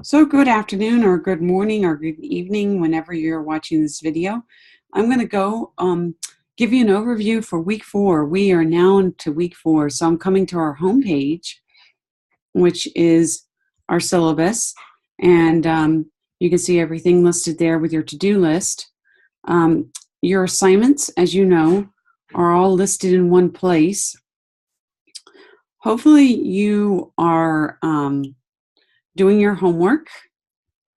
So good afternoon or good morning or good evening whenever you're watching this video. I'm going to go give you an overview for week 4. We are now into week 4. So I'm coming to our homepage, which is our syllabus. And you can see everything listed there with your to-do list. Your assignments, as you know, are all listed in one place. Hopefully you are doing your homework,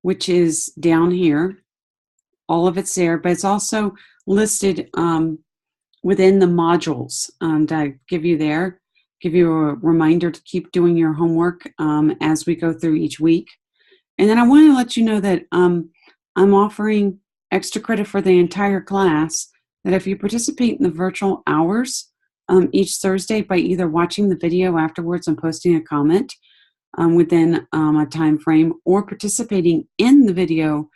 which is down here. All of it's there, but it's also listed within the modules that I give you there. Give you a reminder to keep doing your homework as we go through each week. And then I want to let you know that I'm offering extra credit for the entire class, that if you participate in the virtual hours each Thursday by either watching the video afterwards and posting a comment, within a time frame, or participating in the video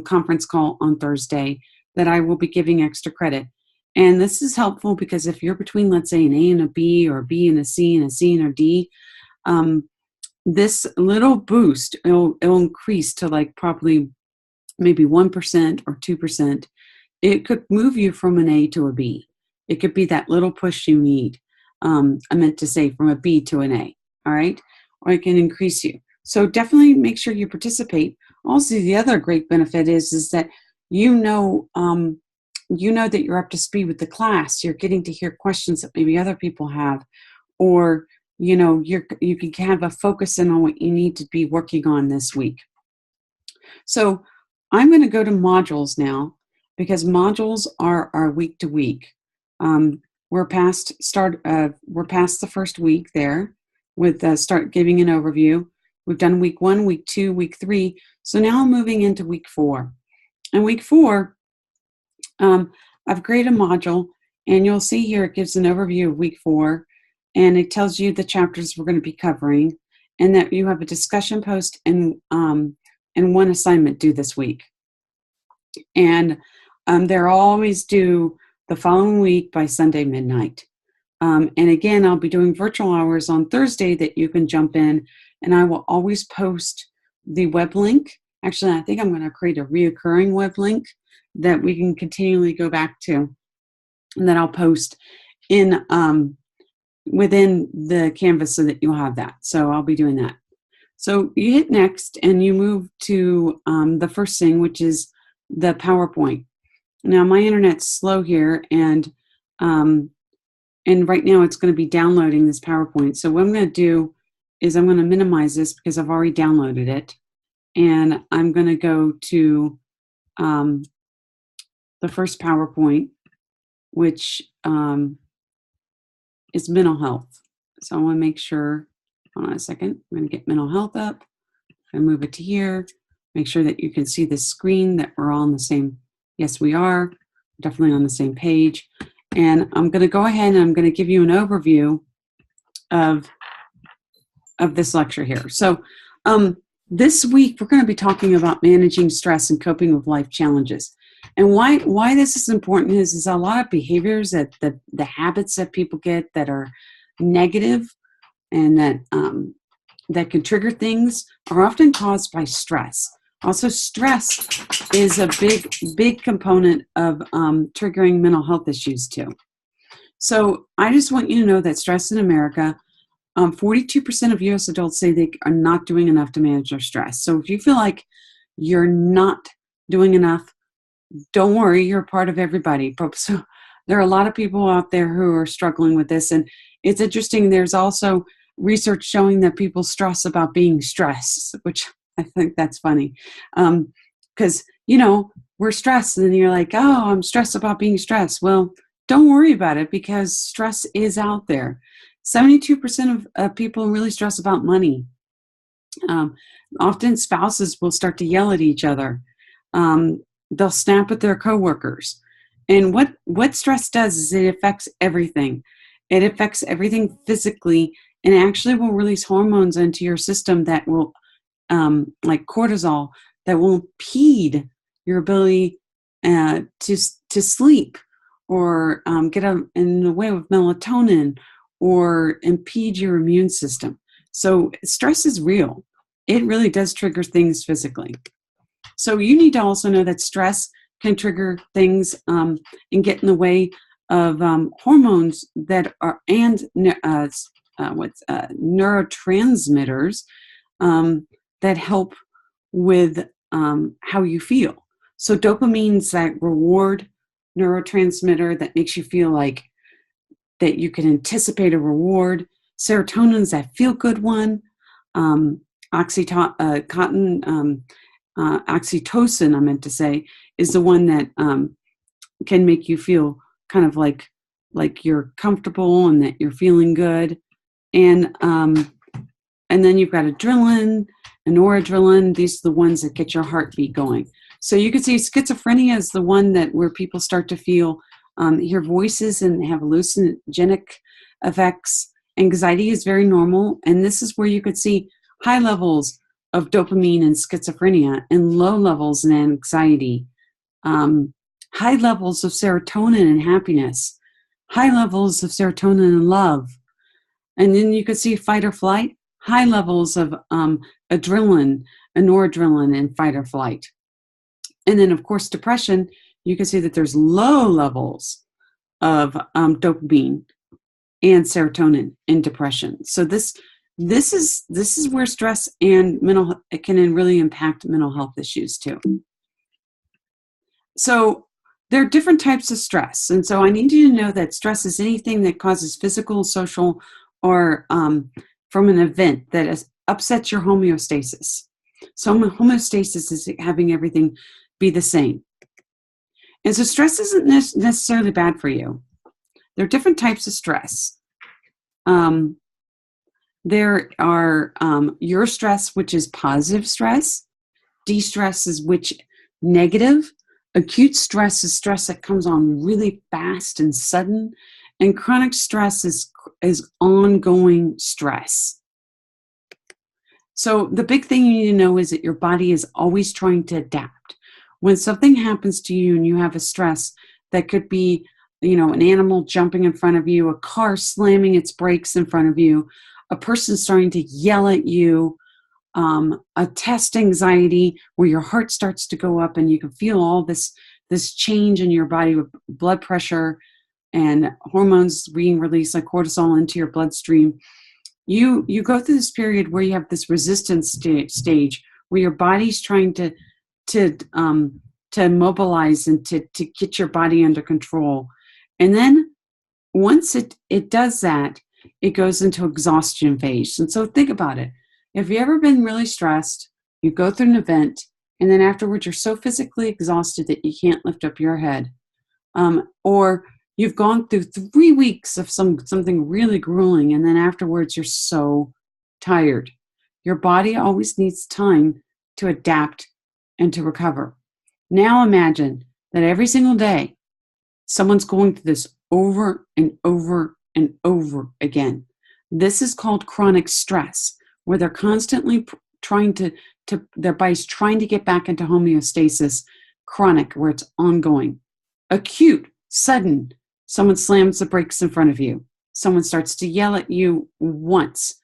conference call on Thursday, that I will be giving extra credit. And this is helpful because if you're between, let's say, an A and a B, or a B and a C, and a C and a D, this little boost, it'll increase to like probably maybe 1% or 2%. It could move you from an A to a B. It could be that little push you need. I meant to say from a B to an A, all right? Or it can increase you. So definitely make sure you participate. Also, the other great benefit is that you know that you're up to speed with the class. You're getting to hear questions that maybe other people have, or you can have a focus in on what you need to be working on this week. So I'm going to go to modules now, because modules are our week to week. We're past the first week there with start giving an overview. We've done week 1, week 2, week 3. So now I'm moving into week 4. And week 4, I've created a module, and you'll see here it gives an overview of week 4, and it tells you the chapters we're going to be covering, and that you have a discussion post and one assignment due this week. And they're always due the following week by Sunday midnight. And again, I'll be doing virtual hours on Thursday that you can jump in, and I will always post the web link. Actually, I think I'm going to create a reoccurring web link that we can continually go back to, and that I'll post in within the Canvas so that you'll have that. So I'll be doing that. So you hit next, and you move to the first thing, which is the PowerPoint. Now my internet's slow here, and right now it's going to be downloading this PowerPoint. So what I'm going to do is I'm going to minimize this because I've already downloaded it. And I'm going to go to the first PowerPoint, which is mental health. So I want to make sure, hold on a second, I'm going to get mental health up and move it to here. Make sure that you can see the screen, that we're all on the same, yes we are, definitely on the same page. And I'm going to go ahead and I'm going to give you an overview of this lecture here. So this week we're going to be talking about managing stress and coping with life challenges. And why this is important is a lot of behaviors, that the habits that people get that are negative and that can trigger things, are often caused by stress. Also, stress is a big component of triggering mental health issues too. So I just want you to know that stress in America, 42% of U.S. adults say they are not doing enough to manage their stress. So if you feel like you're not doing enough, don't worry, you're a part of everybody. So there are a lot of people out there who are struggling with this. And it's interesting, there's also research showing that people stress about being stressed, which I think that's funny. Because, we're stressed, and you're like, oh, I'm stressed about being stressed. Well, don't worry about it, because stress is out there. 72% of people really stress about money. Often spouses will start to yell at each other. They'll snap at their coworkers. And what stress does is it affects everything. It affects everything physically, and actually will release hormones into your system that will, like cortisol, that will impede your ability to sleep, or get in the way of melatonin, or impede your immune system. So stress is real. it really does trigger things physically. So you need to also know that stress can trigger things and get in the way of hormones that are and neurotransmitters that help with how you feel. So dopamine's that reward neurotransmitter that makes you feel like that you can anticipate a reward. Serotonin's that feel-good one. Oxytocin, I meant to say, is the one that can make you feel kind of like you're comfortable and that you're feeling good. And then you've got adrenaline and noradrenaline. These are the ones that get your heartbeat going. So you can see schizophrenia is the one where people start to feel, hear voices and have hallucinogenic effects. Anxiety is very normal. And this is where you could see high levels of dopamine in schizophrenia and low levels in anxiety. High levels of serotonin and happiness. High levels of serotonin and love. And then you could see fight or flight. High levels of adrenaline and noradrenaline in fight or flight. And then, of course, depression, you can see that there's low levels of dopamine and serotonin in depression. So this is where stress and it can really impact mental health issues too. So there are different types of stress. And so I need you to know that stress is anything that causes physical, social, or from an event that upsets your homeostasis. So homeostasis is having everything be the same. And so stress isn't necessarily bad for you. There are different types of stress. There are your stress, which is positive stress. De-stress is which negative. Acute stress is stress that comes on really fast and sudden. And chronic stress is ongoing stress. So the big thing you need to know is that your body is always trying to adapt. When something happens to you and you have a stress that could be, an animal jumping in front of you, a car slamming its brakes in front of you, a person starting to yell at you, a test anxiety where your heart starts to go up and you can feel all this change in your body with blood pressure and hormones being released like cortisol into your bloodstream. You go through this period where you have this resistance stage where your body's trying to mobilize and to get your body under control. And then once it does that, it goes into exhaustion phase. And so think about it. If you've ever been really stressed, you go through an event, and then afterwards you're so physically exhausted that you can't lift up your head. Or you've gone through 3 weeks of something really grueling, and then afterwards you're so tired. Your body always needs time to adapt and to recover. Now imagine that every single day, someone's going through this over and over and over again. This is called chronic stress, where they're constantly trying to their body's trying to get back into homeostasis. Chronic, where it's ongoing. Acute, sudden, someone slams the brakes in front of you. Someone starts to yell at you once,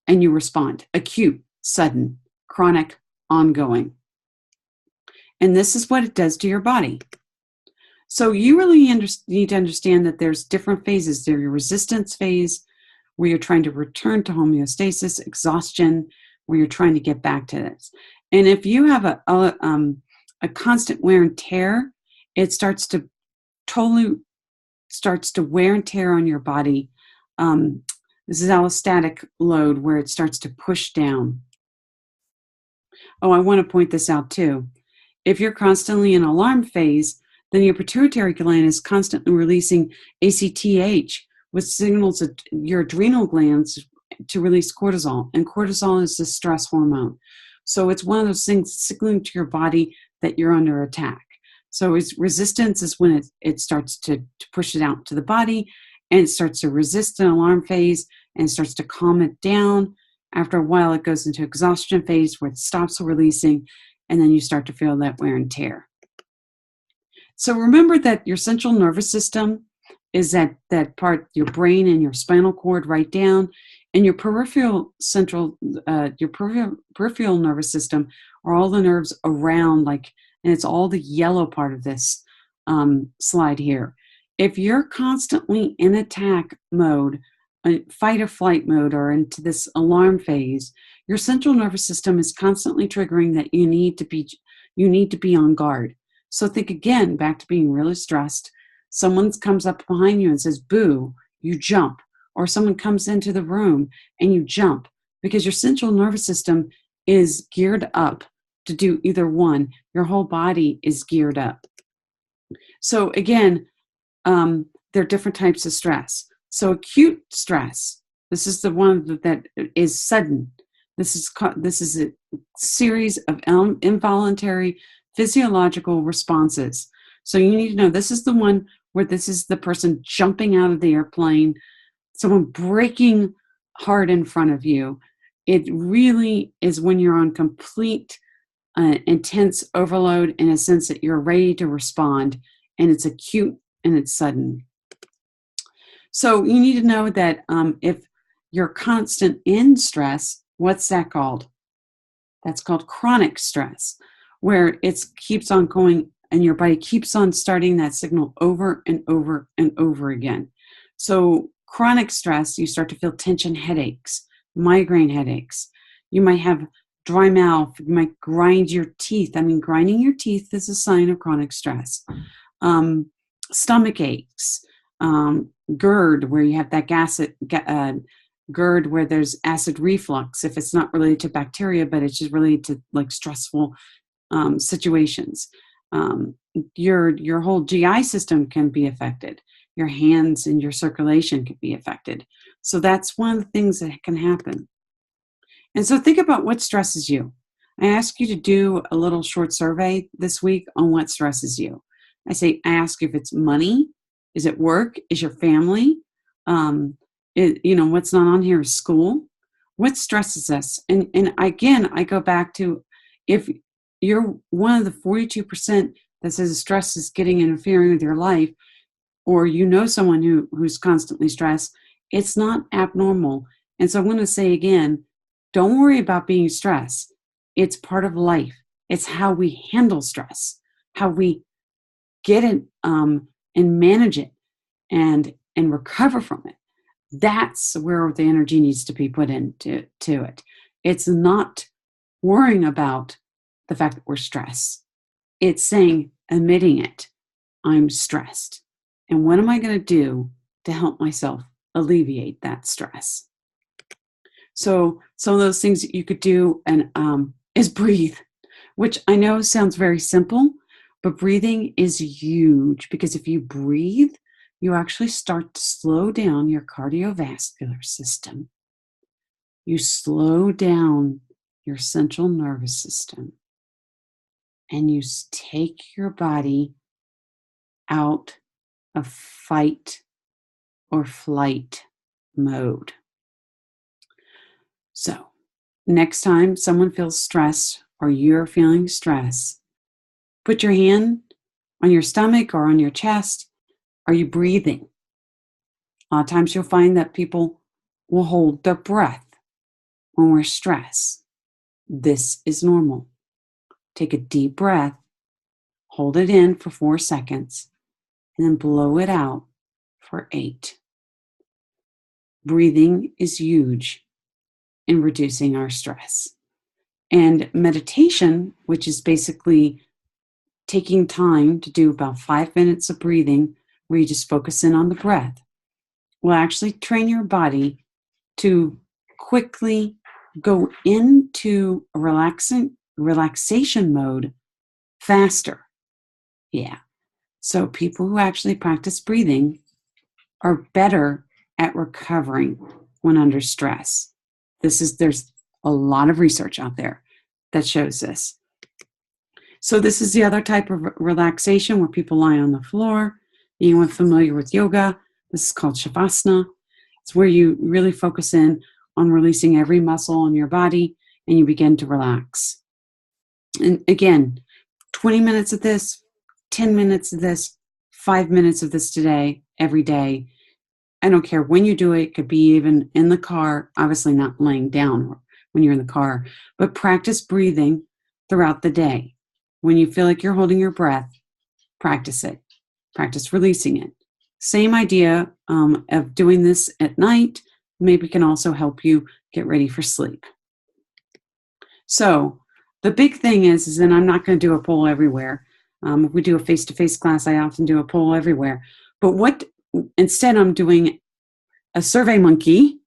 and you respond. Acute, sudden, chronic, ongoing. And this is what it does to your body. So you really need to understand that there's different phases. There's your resistance phase, where you're trying to return to homeostasis, exhaustion, where you're trying to get back to this. And if you have a constant wear and tear, it starts to wear and tear on your body. This is allostatic load, where it starts to push down. Oh, I want to point this out too. If you're constantly in alarm phase, then your pituitary gland is constantly releasing ACTH, which signals your adrenal glands to release cortisol. And cortisol is the stress hormone. So it's one of those things signaling to your body that you're under attack. So resistance is when it starts to push it out to the body, and it starts to resist an alarm phase and starts to calm it down. After a while, it goes into exhaustion phase, where it stops releasing, and then you start to feel that wear and tear. So remember that your central nervous system is that part, your brain and your spinal cord right down. And your peripheral nervous system are all the nerves around, like, and it's all the yellow part of this slide here. If you're constantly in attack mode, fight or flight mode, or into this alarm phase, your central nervous system is constantly triggering that you need to be on guard. So think again, back to being really stressed. Someone comes up behind you and says, boo, you jump. Or someone comes into the room and you jump, because your central nervous system is geared up to do either one. Your whole body is geared up. So again, there are different types of stress. So acute stress, this is the one that is sudden. This is a series of involuntary physiological responses. So you need to know, this is the one where this is the person jumping out of the airplane, someone breaking hard in front of you. It really is when you're on complete intense overload, in a sense that you're ready to respond, and it's acute and it's sudden. So you need to know that if you're constant in stress, what's that called? That's called chronic stress, where it keeps on going and your body keeps on starting that signal over and over and over again. So chronic stress, you start to feel tension headaches, migraine headaches. You might have dry mouth. You might grind your teeth. I mean, grinding your teeth is a sign of chronic stress. Stomach aches, GERD, where you have that GERD where there's acid reflux, if it's not related to bacteria, but it's just related to like stressful situations. Your whole GI system can be affected. Your hands and your circulation can be affected. So that's one of the things that can happen. And so think about what stresses you. I ask you to do a little short survey this week on what stresses you. I ask if it's money, is it work, is your family, what's not on here is school. What stresses us? And again, I go back to, if you're one of the 42% that says stress is interfering with your life, or you know someone who's constantly stressed, it's not abnormal. And so I'm going to say again, don't worry about being stressed. It's part of life. It's how we handle stress, how we get it and manage it and recover from it. That's where the energy needs to be put into it. It's not worrying about the fact that we're stressed. It's saying, admitting it, I'm stressed. And what am I going to do to help myself alleviate that stress? So some of those things that you could do is breathe, which I know sounds very simple, but breathing is huge, because if you breathe, you actually start to slow down your cardiovascular system. You slow down your central nervous system, and you take your body out of fight or flight mode. So next time someone feels stress or you're feeling stress, put your hand on your stomach or on your chest. Are you breathing? A lot of times you'll find that people will hold their breath when we're stressed. This is normal. Take a deep breath, hold it in for 4 seconds, and then blow it out for 8. Breathing is huge in reducing our stress. And meditation, which is basically taking time to do about 5 minutes of breathing, where you just focus in on the breath, will actually train your body to quickly go into a relaxation mode faster. Yeah. So people who actually practice breathing are better at recovering when under stress. There's a lot of research out there that shows this. So this is the other type of relaxation where people lie on the floor. Anyone familiar with yoga? This is called Shavasana. It's where you really focus in on releasing every muscle in your body and you begin to relax. And again, 20 minutes of this, 10 minutes of this, 5 minutes of this today, every day. I don't care when you do it. It could be even in the car, obviously not laying down when you're in the car, but practice breathing throughout the day. When you feel like you're holding your breath, practice it. Practice releasing it. Same idea of doing this at night maybe can also help you get ready for sleep. So the big thing is and I'm not going to do a poll everywhere. If we do a face-to-face class, I often do a poll everywhere. But instead I'm doing a survey monkey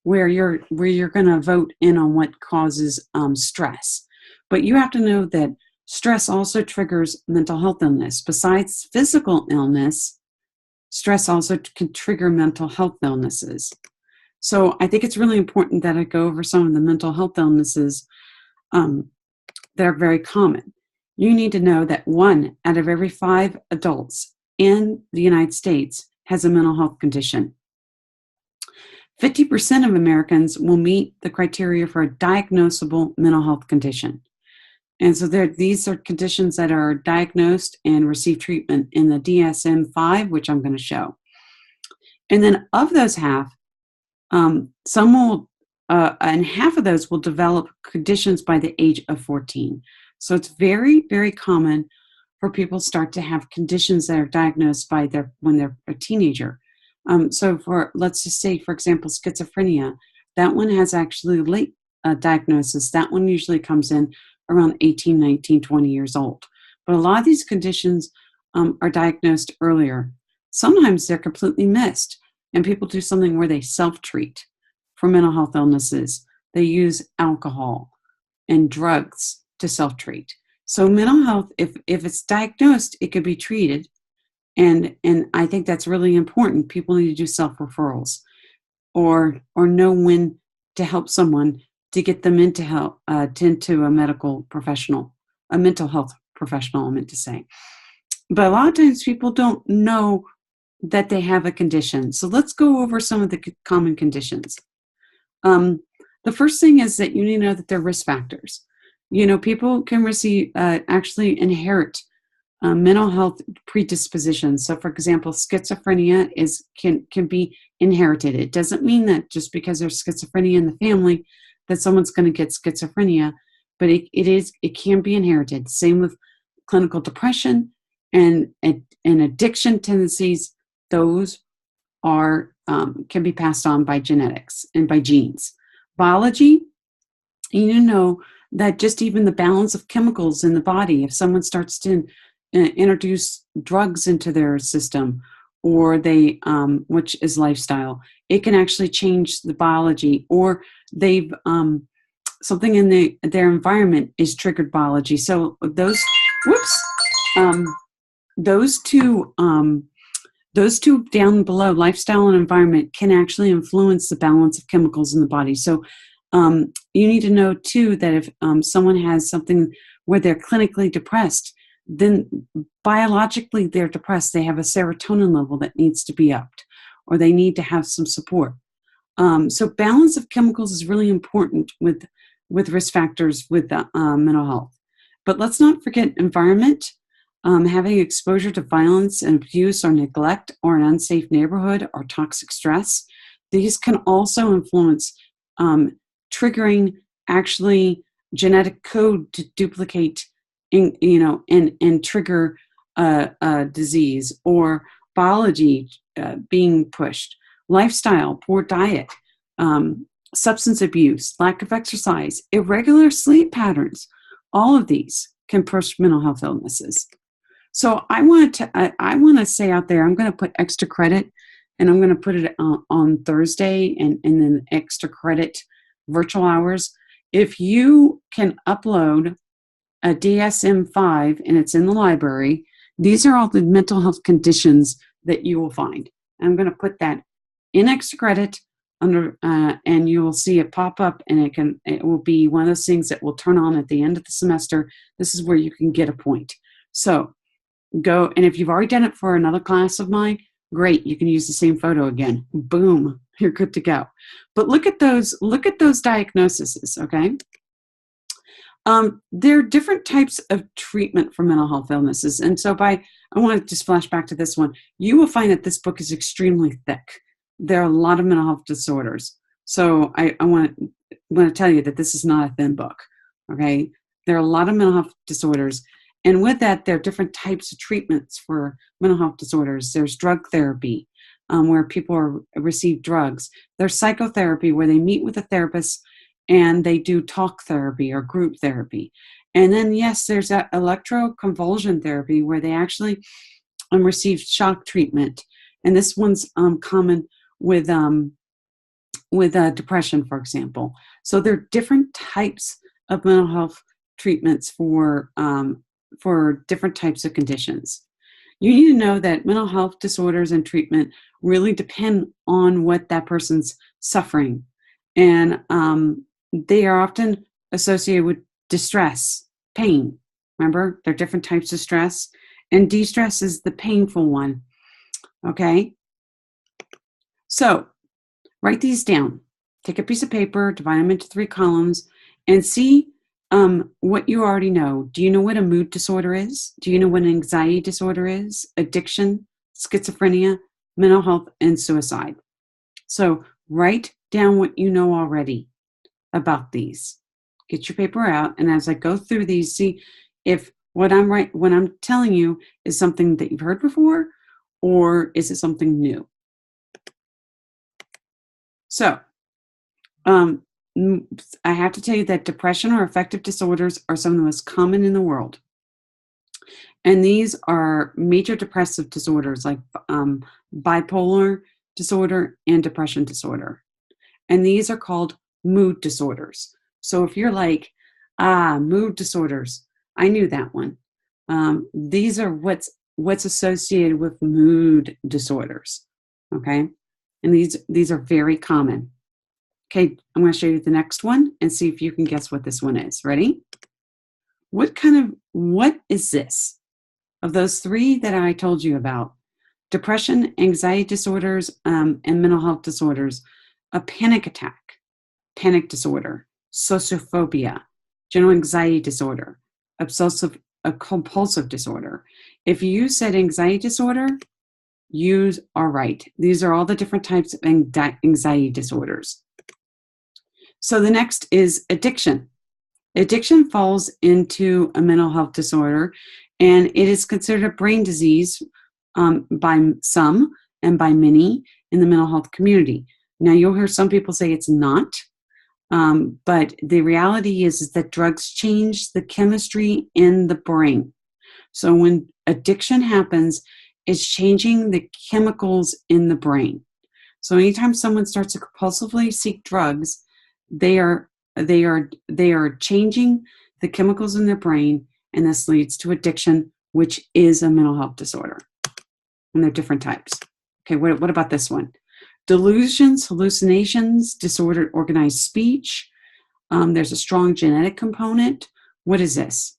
where you're going to vote in on what causes stress. But you have to know that stress also triggers mental health illness. Besides physical illness, stress also can trigger mental health illnesses. So I think it's really important that I go over some of the mental health illnesses that are very common. You need to know that 1 out of every 5 adults in the United States has a mental health condition. 50% of Americans will meet the criteria for a diagnosable mental health condition. And so these are conditions that are diagnosed and receive treatment in the DSM-5, which I'm going to show. And then of those half, some will, and half of those will develop conditions by the age of 14. So it's very, very common for people to start to have conditions that are diagnosed when they're a teenager. So let's just say, for example, schizophrenia, that one has actually late diagnosis. That one usually comes in around 18, 19, 20 years old. But a lot of these conditions are diagnosed earlier. Sometimes they're completely missed, and people do something where they self-treat for mental health illnesses. They use alcohol and drugs to self-treat. So mental health, if it's diagnosed, it could be treated. And I think that's really important. People need to do self-referrals or know when to help someone to get them into a medical professional, a mental health professional, I meant to say. But a lot of times people don't know that they have a condition. So let's go over some of the common conditions. The first thing is that you need to know that they're risk factors. People can actually inherit mental health predispositions. So, for example, schizophrenia can be inherited. It doesn't mean that just because there's schizophrenia in the family that someone's going to get schizophrenia, but it can be inherited. Same with clinical depression and addiction tendencies. Those can be passed on by genetics and by genes. Biology, you know that just even the balance of chemicals in the body, if someone starts to introduce drugs into their system, or which is lifestyle, it can actually change the biology, or they've something in their environment is triggered biology. So those two down below, lifestyle and environment, can actually influence the balance of chemicals in the body. So you need to know too that if someone has something where they're clinically depressed, then biologically they're depressed. They have a serotonin level that needs to be upped, or they need to have some support. So balance of chemicals is really important with risk factors with mental health. But let's not forget environment. Having exposure to violence and abuse or neglect, or an unsafe neighborhood, or toxic stress. These can also influence triggering actually genetic code to duplicate and trigger a disease, or biology being pushed, lifestyle, poor diet, substance abuse, lack of exercise, irregular sleep patterns. All of these can push mental health illnesses. So I want to say out there, I'm going to put extra credit, and I'm going to put it on Thursday and then extra credit virtual hours. If you can upload a DSM-5 and it's in the library, these are all the mental health conditions that you will find. I'm going to put that in extra credit under, and you will see it pop up, and it will be one of those things that will turn on at the end of the semester. This is where you can get a point. So go, and if you've already done it for another class of mine, great, you can use the same photo again. Boom, you're good to go. But look at those diagnoses, okay? There are different types of treatment for mental health illnesses. And so I want to just flash back to this one. You will find that this book is extremely thick. there are a lot of mental health disorders. So I want to tell you that this is not a thin book, okay? There are a lot of mental health disorders. And with that, there are different types of treatments for mental health disorders. There's drug therapy, where people receive drugs. There's psychotherapy, where they meet with a therapist and they do talk therapy or group therapy. And then, yes, there's that electroconvulsion therapy, where they actually receive shock treatment. And this one's common with depression, for example. So there are different types of mental health treatments for different types of conditions. You need to know that mental health disorders and treatment really depend on what that person's suffering. And they are often associated with distress, pain. Remember, there are different types of stress. And de-stress is the painful one. Okay? So, write these down. Take a piece of paper, divide them into 3 columns, and see what you already know. Do you know what a mood disorder is? Do you know what an anxiety disorder is? Addiction, schizophrenia, mental health, and suicide. So write down what you know already about these. Get your paper out, and as I go through these, see if what I'm telling you is something that you've heard before, or is it something new? So, I have to tell you that depression or affective disorders are some of the most common in the world. And these are major depressive disorders like bipolar disorder and depression disorder. And these are called mood disorders. So if you're like, mood disorders, I knew that one. These are what's associated with mood disorders, okay? And these are very common. Okay, I'm going to show you the next one and see if you can guess what this one is. Ready? What is this? Of those 3 that I told you about, depression, anxiety disorders, and mental health disorders, a panic attack, panic disorder, sociophobia, general anxiety disorder, compulsive disorder. If you said anxiety disorder, you are right. These are all the different types of anxiety disorders. So the next is addiction. Addiction falls into a mental health disorder, and it is considered a brain disease by some and by many in the mental health community. Now, you'll hear some people say it's not, but the reality is that drugs change the chemistry in the brain. So when addiction happens, it's changing the chemicals in the brain. So anytime someone starts to compulsively seek drugs, they are changing the chemicals in their brain, and this leads to addiction, which is a mental health disorder. And they're different types. Okay, what about this one? Delusions, hallucinations, disordered organized speech. There's a strong genetic component. What is this?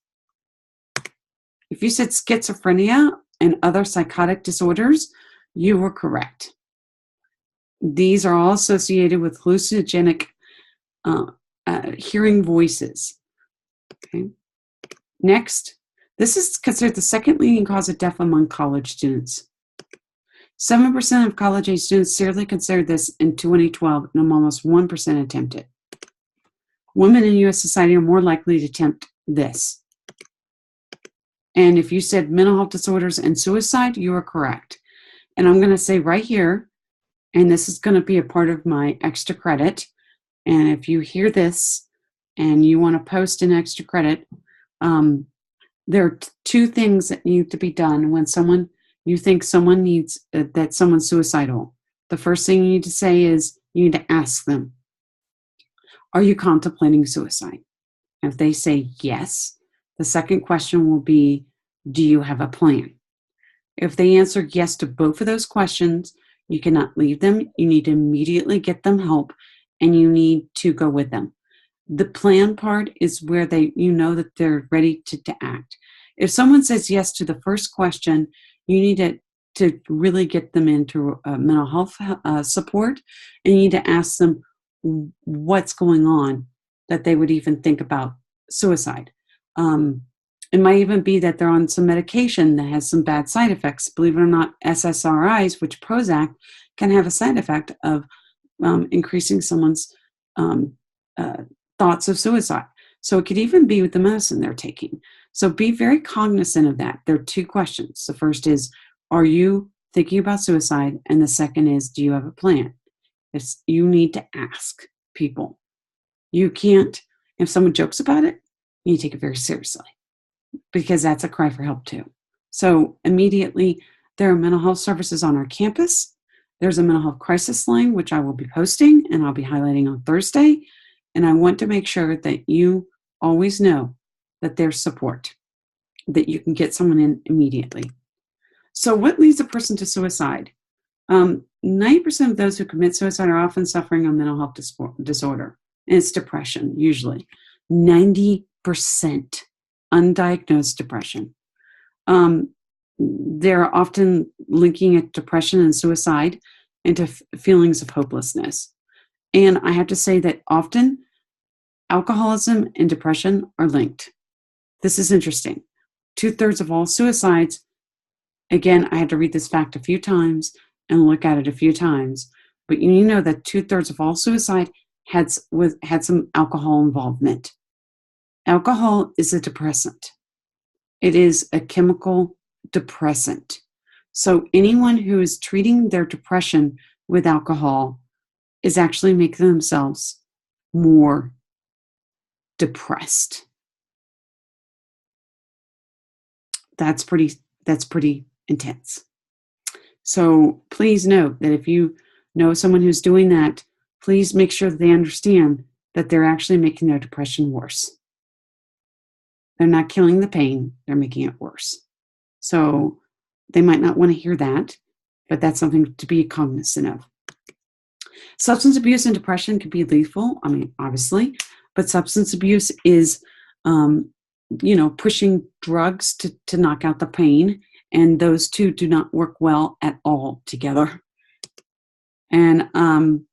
If you said schizophrenia and other psychotic disorders, you were correct. These are all associated with hallucinogenic hearing voices. Okay. Next, this is considered the second leading cause of death among college students. 7% of college-age students seriously considered this in 2012, and almost 1% attempted. Women in U.S. society are more likely to attempt this. And if you said mental health disorders and suicide, you are correct. And I'm going to say right here, and this is going to be a part of my extra credit, and if you hear this and you want to post an extra credit, there are 2 things that need to be done when you think someone needs, that someone's suicidal. The first thing you need to say is you need to ask them, are you contemplating suicide? If they say yes, the second question will be, do you have a plan? If they answer yes to both of those questions, you cannot leave them. You need to immediately get them help, and you need to go with them. The plan part is where you know that they're ready to act. If someone says yes to the first question, you need to really get them into mental health support, and you need to ask them what's going on that they would even think about suicide. It might even be that they're on some medication that has some bad side effects. Believe it or not, SSRIs, which Prozac, can have a side effect of increasing someone's um, uh, thoughts of suicide. So it could even be with the medicine they're taking. So be very cognizant of that. There are two questions. The first is, are you thinking about suicide? And the second is, do you have a plan? You need to ask people. You can't, if someone jokes about it, you take it very seriously, because that's a cry for help too. So immediately, there are mental health services on our campus. There's a mental health crisis line, which I will be posting and I'll be highlighting on Thursday. And I want to make sure that you always know that there's support, that you can get someone in immediately. So what leads a person to suicide? 90% of those who commit suicide are often suffering a mental health disorder. And it's depression, usually. 90% undiagnosed depression. They're often linking it, depression and suicide, into feelings of hopelessness. And I have to say that often alcoholism and depression are linked. This is interesting. 2/3 of all suicides, again, I had to read this fact a few times and look at it a few times, but you know that 2/3 of all suicide had some alcohol involvement. Alcohol is a depressant. It is a chemical depressant. So anyone who is treating their depression with alcohol is actually making themselves more depressed. That's pretty intense. So please note that if you know someone who's doing that, please make sure that they understand that they're actually making their depression worse. They're not killing the pain, they're making it worse. So they might not want to hear that, but that's something to be cognizant of. Substance abuse and depression can be lethal, obviously, but substance abuse is, pushing drugs to knock out the pain, and those two do not work well at all together. And sometimes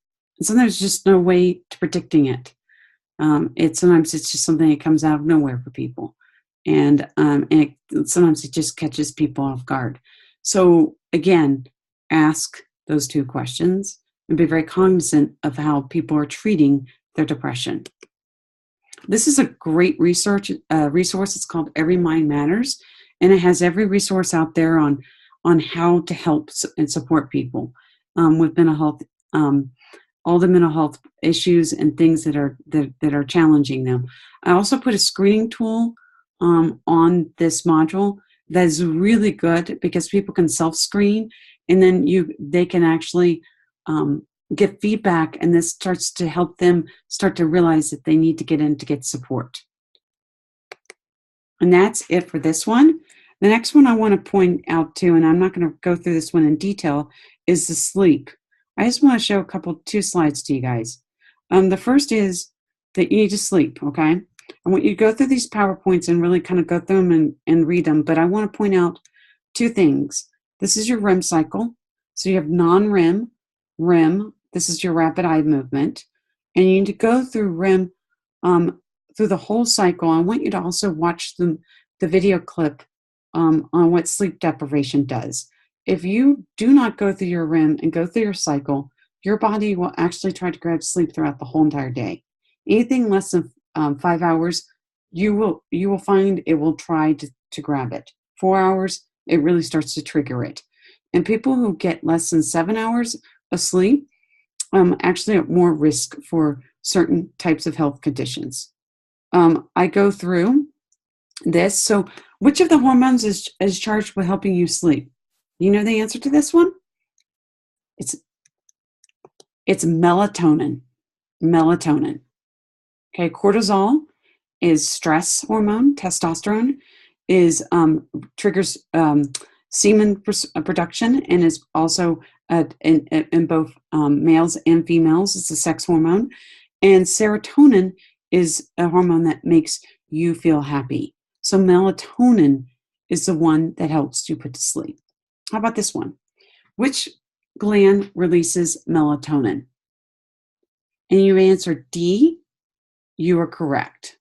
there's just no way to predicting it. Sometimes it's just something that comes out of nowhere for people. And sometimes it just catches people off guard. So again, ask those two questions and be very cognizant of how people are treating their depression. This is a great resource. It's called Every Mind Matters, and it has every resource out there on how to help and support people with mental health, all the mental health issues and things that are challenging them. I also put a screening tool on this module that is really good, because people can self-screen, and then they can actually get feedback, and this starts to help them start to realize that they need to get in to get support. And that's it for this one. The next one I want to point out too, and I'm not going to go through this one in detail, is the sleep. I just want to show two slides to you guys. The first is that you need to sleep, okay? I want you to go through these PowerPoints and really kind of go through them and read them, but I want to point out two things. This is your REM cycle. So you have non-REM, REM, this is your rapid eye movement, and you need to go through REM through the whole cycle. I want you to also watch the video clip on what sleep deprivation does. If you do not go through your REM and go through your cycle, your body will actually try to grab sleep throughout the whole entire day. Anything less than 5 hours, you will find it will try to grab it. 4 hours, it really starts to trigger it. And people who get less than 7 hours of sleep actually at more risk for certain types of health conditions. I go through this. So which of the hormones is charged with helping you sleep? You know the answer to this one? It's melatonin. Melatonin. Okay, cortisol is stress hormone. Testosterone triggers semen production, and is also in both males and females. It's a sex hormone. And serotonin is a hormone that makes you feel happy. So melatonin is the one that helps you put to sleep. How about this one? Which gland releases melatonin? And you answer D. You are correct.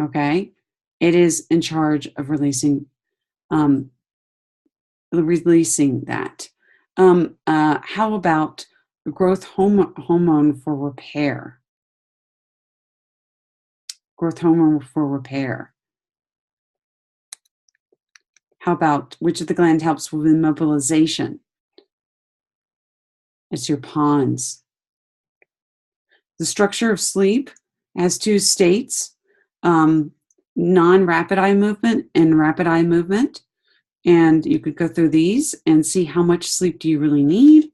Okay? It is in charge of releasing that. How about growth hormone for repair? Growth hormone for repair. How about which of the gland helps with immobilization? It's your pons. The structure of sleep has two states, non-rapid eye movement and rapid eye movement. And you could go through these and see how much sleep do you really need.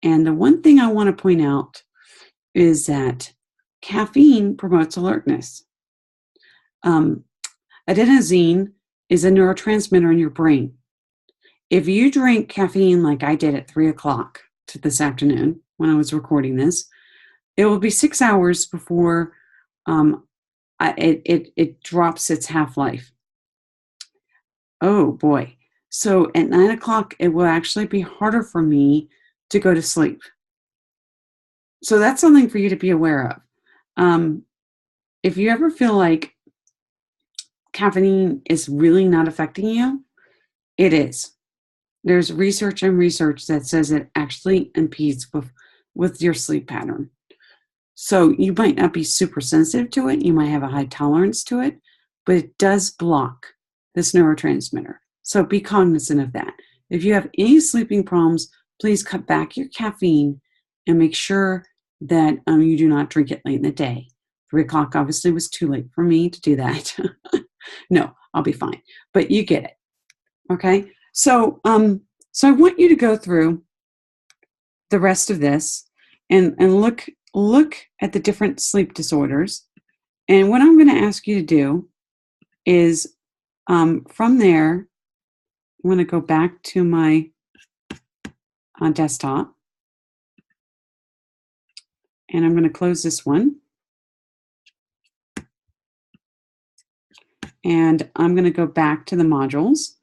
And the one thing I want to point out is that caffeine promotes alertness. Adenosine is a neurotransmitter in your brain. If you drink caffeine like I did at 3 o'clock this afternoon when I was recording this, it will be 6 hours before it drops its half-life. Oh boy. So at 9 o'clock, it will actually be harder for me to go to sleep. So that's something for you to be aware of. If you ever feel like caffeine is really not affecting you, it is. There's research that says it actually impedes with your sleep pattern. So you might not be super sensitive to it. You might have a high tolerance to it, but it does block this neurotransmitter. So be cognizant of that. If you have any sleeping problems, please cut back your caffeine and make sure that you do not drink it late in the day. 3 o'clock obviously was too late for me to do that. No, I'll be fine. But you get it. Okay? So I want you to go through the rest of this and look at the different sleep disorders. And what I'm going to ask you to do is from there, I'm going to go back to my desktop. And I'm going to close this one. And I'm going to go back to the modules.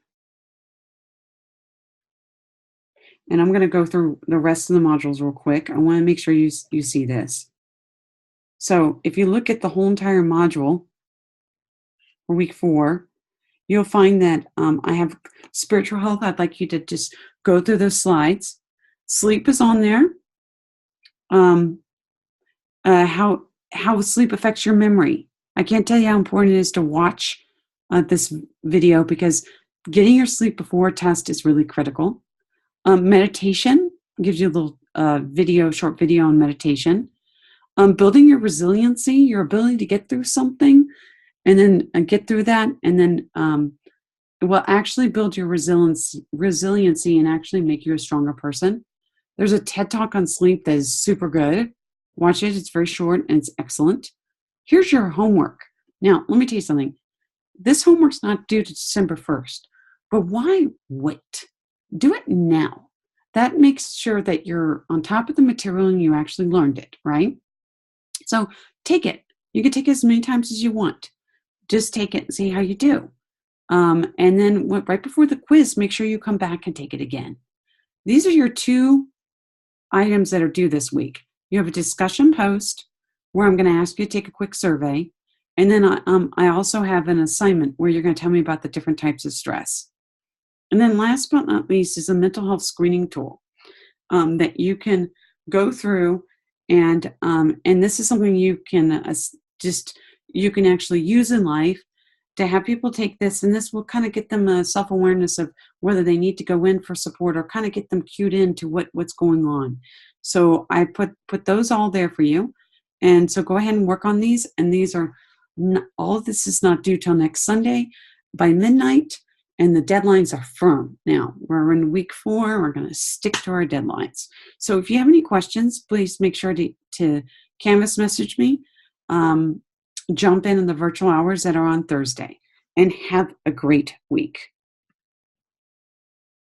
And I'm going to go through the rest of the modules real quick. I want to make sure you see this. So if you look at the whole entire module for week 4, you'll find that I have spiritual health. I'd like you to just go through those slides. Sleep is on there. How sleep affects your memory. I can't tell you how important it is to watch this video because getting your sleep before a test is really critical. Meditation gives you a little short video on meditation. Building your resiliency, your ability to get through something and then get through that, and then it will actually build your resiliency and actually make you a stronger person. There's a TED Talk on sleep that is super good. Watch it. It's very short and it's excellent. Here's your homework. Now, let me tell you something. This homework's not due to December 1st, but why wait? Do it now. That makes sure that you're on top of the material and you actually learned it, right? So take it. You can take it as many times as you want. Just take it and see how you do. And then right before the quiz, make sure you come back and take it again. These are your 2 items that are due this week. You have a discussion post where I'm going to ask you to take a quick survey. And then I also have an assignment where you're going to tell me about the different types of stress. And then last but not least is a mental health screening tool that you can go through. And this is something you can you can actually use in life to have people take this. And this will kind of get them a self-awareness of whether they need to go in for support or kind of get them cued into what's going on. So I put those all there for you. And so go ahead and work on these. And these are all of this is not due till next Sunday by midnight. And the deadlines are firm. Now, we're in week 4. We're going to stick to our deadlines. So if you have any questions, please make sure to Canvas message me. Jump in the virtual hours that are on Thursday. And have a great week.